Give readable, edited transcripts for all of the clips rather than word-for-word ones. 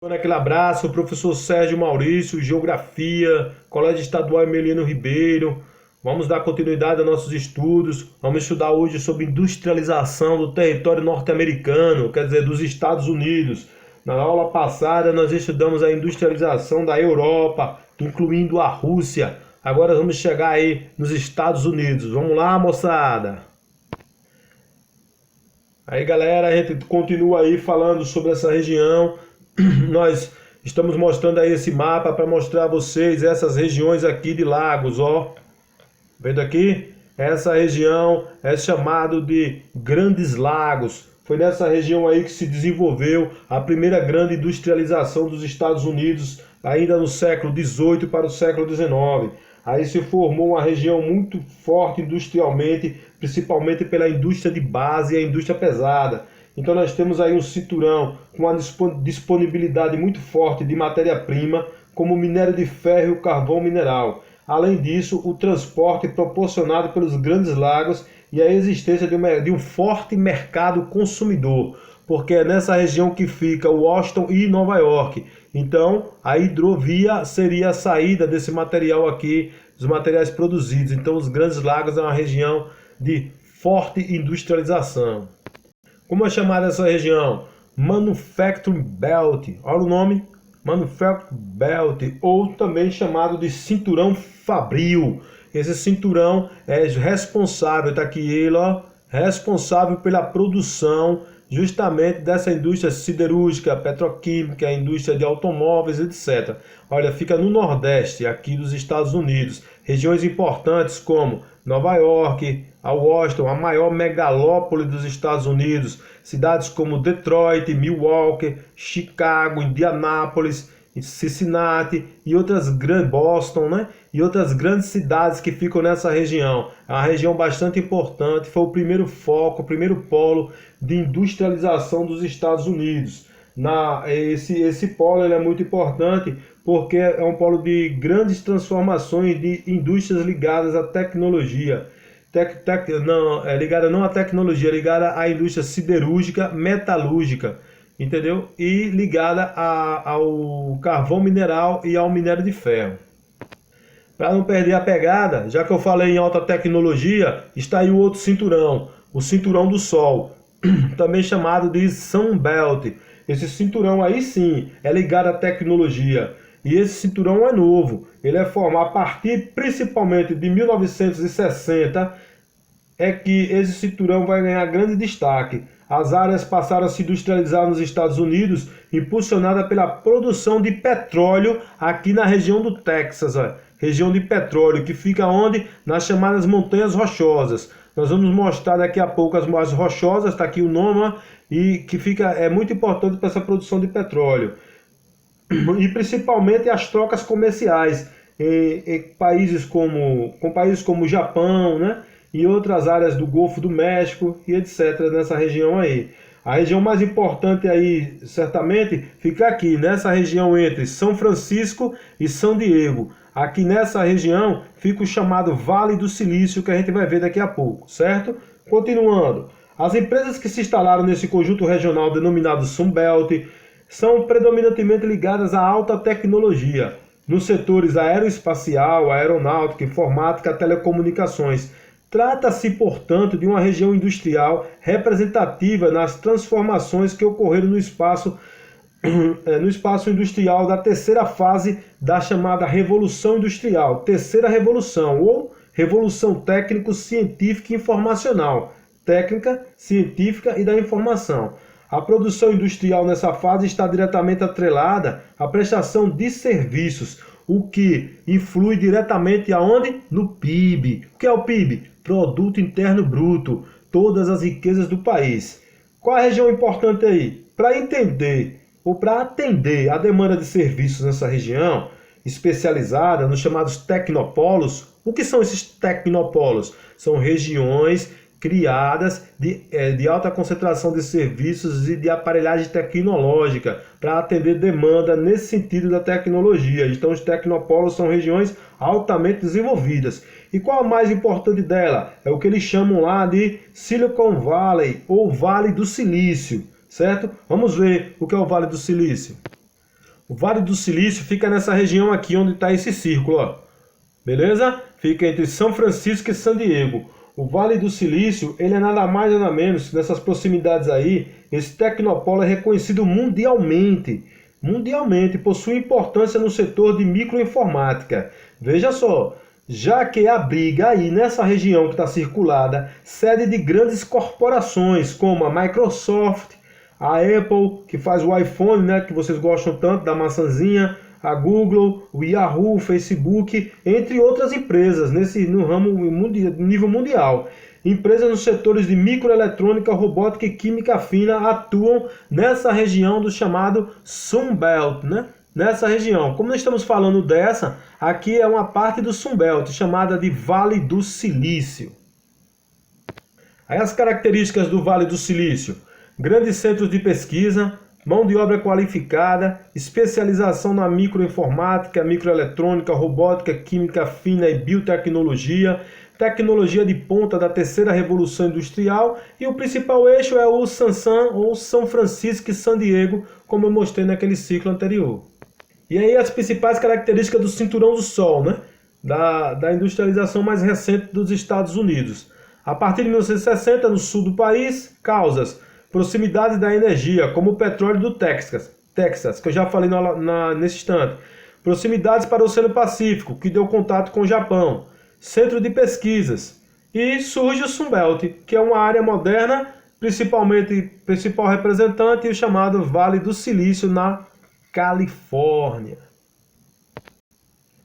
Aquele abraço, professor Sérgio Maurício, Geografia, Colégio Estadual Emiliano Ribeiro. Vamos dar continuidade aos nossos estudos. Vamos estudar hoje sobre industrialização do território norte-americano, quer dizer, dos Estados Unidos. Na aula passada nós estudamos a industrialização da Europa, incluindo a Rússia. Agora vamos chegar aí nos Estados Unidos. Vamos lá, moçada! Aí, galera, a gente continua aí falando sobre essa região. Nós estamos mostrando aí esse mapa para mostrar a vocês essas regiões aqui de lagos, ó. Vendo aqui? Essa região é chamado de Grandes Lagos. Foi nessa região aí que se desenvolveu a primeira grande industrialização dos Estados Unidos, ainda no século XVIII para o século XIX. Aí se formou uma região muito forte industrialmente, principalmente pela indústria de base e a indústria pesada. Então nós temos aí um cinturão com uma disponibilidade muito forte de matéria-prima, como o minério de ferro e o carvão mineral. Além disso, o transporte proporcionado pelos grandes lagos e a existência de um forte mercado consumidor, porque é nessa região que fica Washington e Nova York. Então, a hidrovia seria a saída desse material aqui, dos materiais produzidos. Então, os grandes lagos é uma região de forte industrialização. Como é chamada essa região? Manufacturing Belt. Olha o nome, Manufacturing Belt, ou também chamado de Cinturão Fabril. Esse cinturão é responsável, está aqui ele, ó, responsável pela produção justamente dessa indústria siderúrgica, petroquímica, a indústria de automóveis, etc. Olha, fica no Nordeste, aqui dos Estados Unidos. Regiões importantes como Nova York, a Washington, a maior megalópole dos Estados Unidos. Cidades como Detroit, Milwaukee, Chicago, Indianápolis, Cincinnati e outras grandes, Boston, né? E outras grandes cidades que ficam nessa região. É uma região bastante importante, foi o primeiro foco, o primeiro polo de industrialização dos Estados Unidos. Esse polo ele é muito importante porque é um polo de grandes transformações de indústrias ligadas à tecnologia. Ligada não à tecnologia, ligada à indústria siderúrgica, metalúrgica, entendeu? E ligada ao carvão mineral e ao minério de ferro. Para não perder a pegada, já que eu falei em alta tecnologia, está aí o outro cinturão, o cinturão do Sol, também chamado de Sunbelt. Esse cinturão aí sim é ligado à tecnologia. E esse cinturão é novo. Ele é formado a partir principalmente de 1960, é que esse cinturão vai ganhar grande destaque. As áreas passaram a se industrializar nos Estados Unidos, impulsionada pela produção de petróleo aqui na região do Texas, ó. Região de petróleo, que fica onde? Nas chamadas Montanhas Rochosas. Nós vamos mostrar daqui a pouco as mais rochosas, está aqui o nome, ó, e que é muito importante para essa produção de petróleo. E principalmente as trocas comerciais em países como o Japão, né? E outras áreas do Golfo do México e etc. nessa região aí. A região mais importante aí, certamente, fica aqui, nessa região entre São Francisco e São Diego. Aqui nessa região fica o chamado Vale do Silício, que a gente vai ver daqui a pouco, certo? Continuando, as empresas que se instalaram nesse conjunto regional denominado Sunbelt são predominantemente ligadas à alta tecnologia, nos setores aeroespacial, aeronáutica, informática, telecomunicações. Trata-se, portanto, de uma região industrial representativa nas transformações que ocorreram no espaço industrial da terceira fase da chamada Revolução Industrial, terceira revolução, ou Revolução Técnico-Científica e Informacional, técnica, científica e da informação. A produção industrial nessa fase está diretamente atrelada à prestação de serviços, o que influi diretamente aonde? No PIB. O que é o PIB? Produto Interno Bruto, todas as riquezas do país. Qual a região importante aí? Para entender ou para atender a demanda de serviços nessa região especializada, nos chamados tecnopolos. O que são esses tecnopolos? São regiões criadas de alta concentração de serviços e de aparelhagem tecnológica para atender demanda nesse sentido da tecnologia. Então os tecnopolos são regiões altamente desenvolvidas. E qual a mais importante dela? É o que eles chamam lá de Silicon Valley ou Vale do Silício, certo? Vamos ver o que é o Vale do Silício. O Vale do Silício fica nessa região aqui onde está esse círculo, ó. Beleza? Fica entre São Francisco e San Diego. O Vale do Silício, ele é nada mais nada menos, nessas proximidades aí, esse tecnopolo é reconhecido mundialmente. Mundialmente, possui importância no setor de microinformática. Veja só, já que abriga aí nessa região que está circulada, sede de grandes corporações como a Microsoft, a Apple, que faz o iPhone, né, que vocês gostam tanto, da maçãzinha, a Google, o Yahoo, o Facebook, entre outras empresas no ramo nível mundial. Empresas nos setores de microeletrônica, robótica e química fina atuam nessa região do chamado Sunbelt, né? Nessa região. Como nós estamos falando dessa, aqui é uma parte do Sunbelt, chamada de Vale do Silício. Aí as características do Vale do Silício: grandes centros de pesquisa, mão de obra qualificada, especialização na microinformática, microeletrônica, robótica, química fina e biotecnologia, tecnologia de ponta da terceira revolução industrial, e o principal eixo é o Sansan, ou São Francisco e San Diego, como eu mostrei naquele ciclo anterior. E aí as principais características do Cinturão do Sol, né? Da industrialização mais recente dos Estados Unidos. A partir de 1960, no sul do país, causas: proximidade da energia, como o petróleo do Texas, que eu já falei nesse instante. Proximidades para o Oceano Pacífico, que deu contato com o Japão. Centro de pesquisas. E surge o Sunbelt, que é uma área moderna, principal representante, o chamado Vale do Silício, na Califórnia.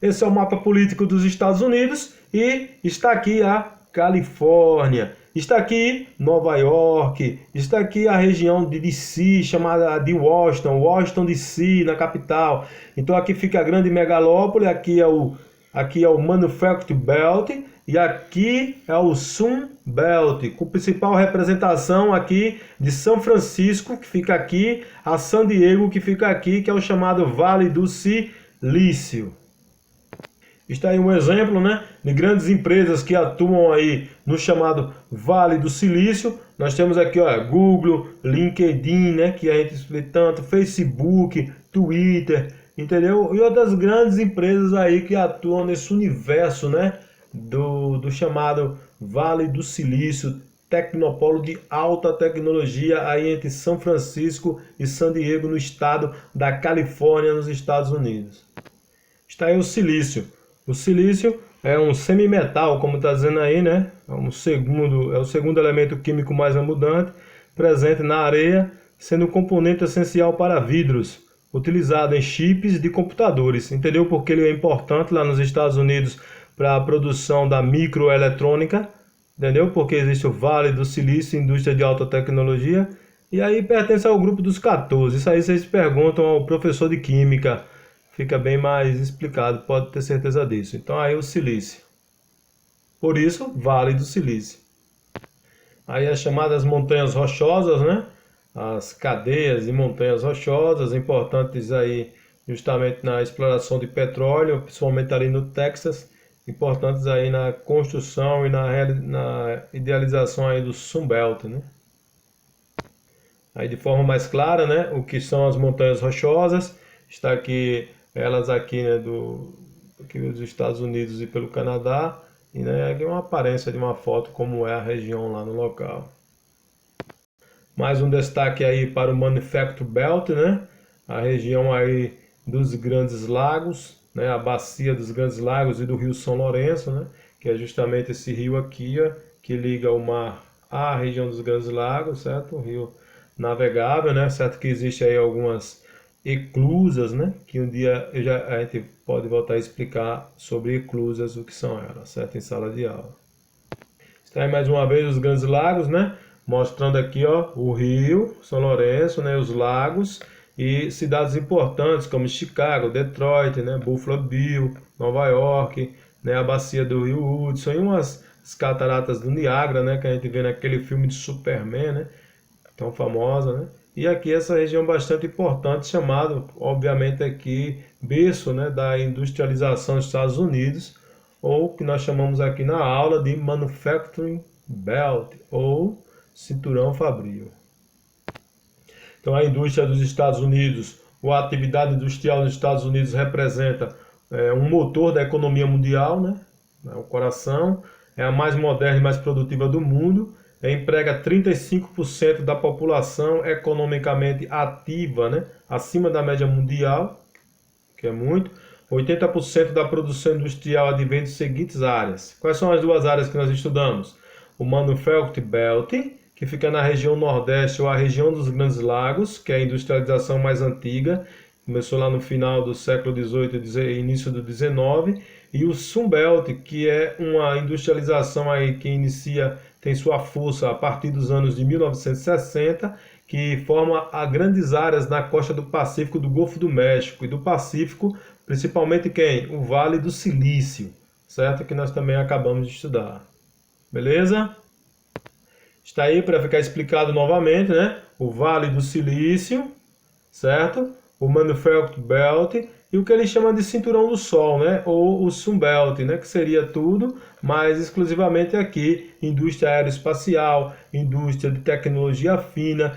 Esse é o mapa político dos Estados Unidos e está aqui a Califórnia. Está aqui Nova York, está aqui a região de DC, chamada de Washington DC, na capital. Então aqui fica a grande megalópole, aqui é o Manufacturing Belt e aqui é o Sun Belt, com principal representação aqui de São Francisco, que fica aqui, a San Diego, que fica aqui, que é o chamado Vale do Silício. Está aí um exemplo, né, de grandes empresas que atuam aí no chamado Vale do Silício. Nós temos aqui, ó, Google, LinkedIn, né, que a gente explica tanto, Facebook, Twitter, entendeu? E outras grandes empresas aí que atuam nesse universo, né, do chamado Vale do Silício, tecnopolo de alta tecnologia aí entre São Francisco e San Diego, no estado da Califórnia, nos Estados Unidos. Está aí o silício. O silício é um semimetal, como está dizendo aí, né? É o segundo elemento químico mais abundante, presente na areia, sendo um componente essencial para vidros, utilizado em chips de computadores. Entendeu porque ele é importante lá nos Estados Unidos para a produção da microeletrônica? Entendeu? Porque existe o Vale do Silício, indústria de alta tecnologia, e aí pertence ao grupo dos 14. Isso aí vocês perguntam ao professor de química, fica bem mais explicado, pode ter certeza disso. Então aí o silício. Por isso, Vale do Silício. Aí as chamadas montanhas rochosas, né? As cadeias de montanhas rochosas, importantes aí justamente na exploração de petróleo, principalmente ali no Texas, importantes aí na construção e na idealização aí do Sunbelt, né? Aí de forma mais clara, né, o que são as montanhas rochosas, está aqui elas aqui, né, aqui dos Estados Unidos e pelo Canadá, e né, aqui é uma aparência de uma foto como é a região lá no local. Mais um destaque aí para o Manufacturing Belt, né, a região aí dos Grandes Lagos, né, a bacia dos Grandes Lagos e do Rio São Lourenço, né, que é justamente esse rio aqui, ó, que liga o mar à região dos Grandes Lagos, certo? O rio navegável, né, certo que existe aí algumas eclusas, né, que um dia a gente pode voltar a explicar sobre eclusas, o que são elas, certo? Em sala de aula. Está aí mais uma vez os Grandes Lagos, né, mostrando aqui, ó, o Rio São Lourenço, né, os lagos e cidades importantes como Chicago, Detroit, né, Buffalo Bill, Nova York, né, a bacia do Rio Hudson e umas cataratas do Niágara, né, que a gente vê naquele filme de Superman, né, tão famosa, né? E aqui essa região bastante importante, chamado, obviamente, aqui berço, né, da industrialização dos Estados Unidos, ou que nós chamamos aqui na aula de Manufacturing Belt, ou Cinturão Fabril. Então a indústria dos Estados Unidos a atividade industrial nos Estados Unidos representa um motor da economia mundial, né? O coração, é a mais moderna e mais produtiva do mundo, emprega 35% da população economicamente ativa, né? Acima da média mundial, que é muito. 80% da produção industrial advém das seguintes áreas. Quais são as duas áreas que nós estudamos? O Manufacturing Belt, que fica na região Nordeste ou a região dos Grandes Lagos, que é a industrialização mais antiga, começou lá no final do século XVIII e início do XIX, e o Sunbelt, que é uma industrialização aí que tem sua força a partir dos anos de 1960, que forma grandes áreas na costa do Pacífico, do Golfo do México e do Pacífico, principalmente quem? O Vale do Silício, certo? Que nós também acabamos de estudar. Beleza? Está aí para ficar explicado novamente, né? O Vale do Silício, certo? O Manufacturing Belt e o que ele chama de Cinturão do Sol, né? Ou o Sunbelt, né? Que seria tudo, mas exclusivamente aqui, indústria aeroespacial, indústria de tecnologia fina,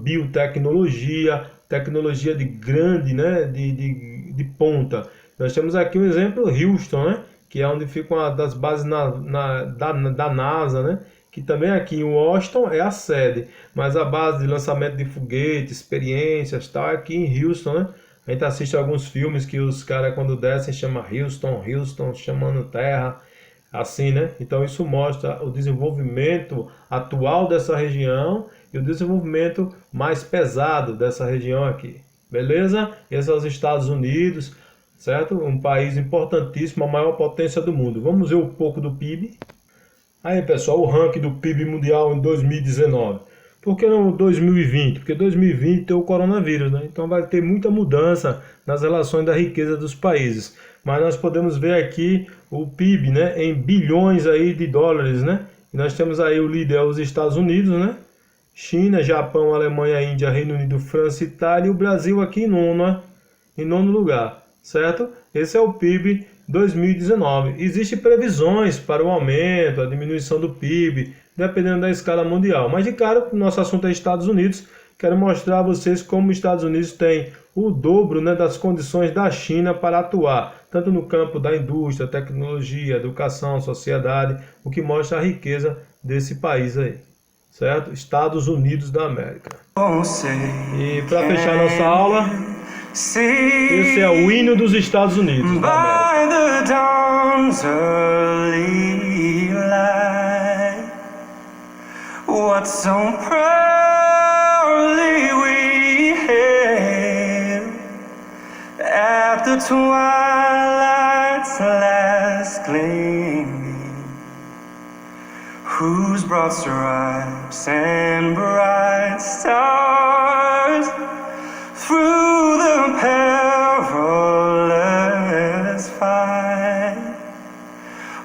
biotecnologia, tecnologia de grande, né? de ponta. Nós temos aqui um exemplo, Houston, né? Que é onde fica uma das bases da NASA, né? Que também aqui em Washington é a sede, mas a base de lançamento de foguetes, experiências, tal, é aqui em Houston, né? A gente assiste alguns filmes que os caras quando descem chamam Houston, chamando terra, assim, né? Então isso mostra o desenvolvimento atual dessa região e o desenvolvimento mais pesado dessa região aqui, beleza? Esses são os Estados Unidos, certo? Um país importantíssimo, a maior potência do mundo. Vamos ver um pouco do PIB. Aí, pessoal, o ranking do PIB mundial em 2019. Por que não 2020? Porque 2020 tem o coronavírus, né? Então vai ter muita mudança nas relações da riqueza dos países. Mas nós podemos ver aqui o PIB, né, em bilhões aí de dólares, né? E nós temos aí o líder os Estados Unidos, né? China, Japão, Alemanha, Índia, Reino Unido, França, Itália e o Brasil aqui em nono lugar, certo? Esse é o PIB 2019. Existem previsões para o aumento, a diminuição do PIB, dependendo da escala mundial. Mas de cara, o nosso assunto é Estados Unidos. Quero mostrar a vocês como os Estados Unidos têm o dobro, né, das condições da China para atuar, tanto no campo da indústria, tecnologia, educação, sociedade, o que mostra a riqueza desse país aí, certo? Estados Unidos da América. E para fechar nossa aula, esse é o hino dos Estados Unidos da América. What so proudly we hailed at the twilight's last gleaming, whose broad stripes and bright stars through the perilous fight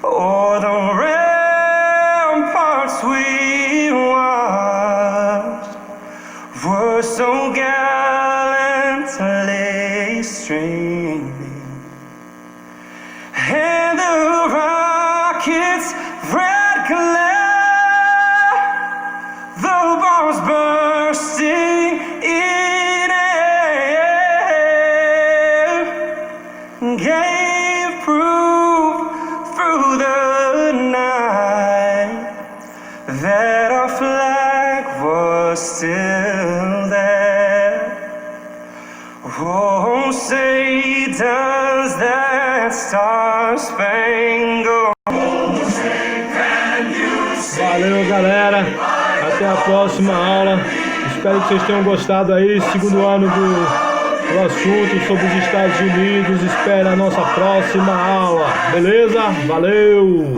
o'er the ramparts we watched were so gallantly streaming, and the rocket's red glare, the bombs bursting in air, gave proof through the night that our flag was still there. Oh, say does that star-spangled Valeu, galera. Até a próxima aula. Espero que vocês tenham gostado aí. Segundo ano do assunto sobre os Estados Unidos. Espera a nossa próxima aula. Beleza? Valeu!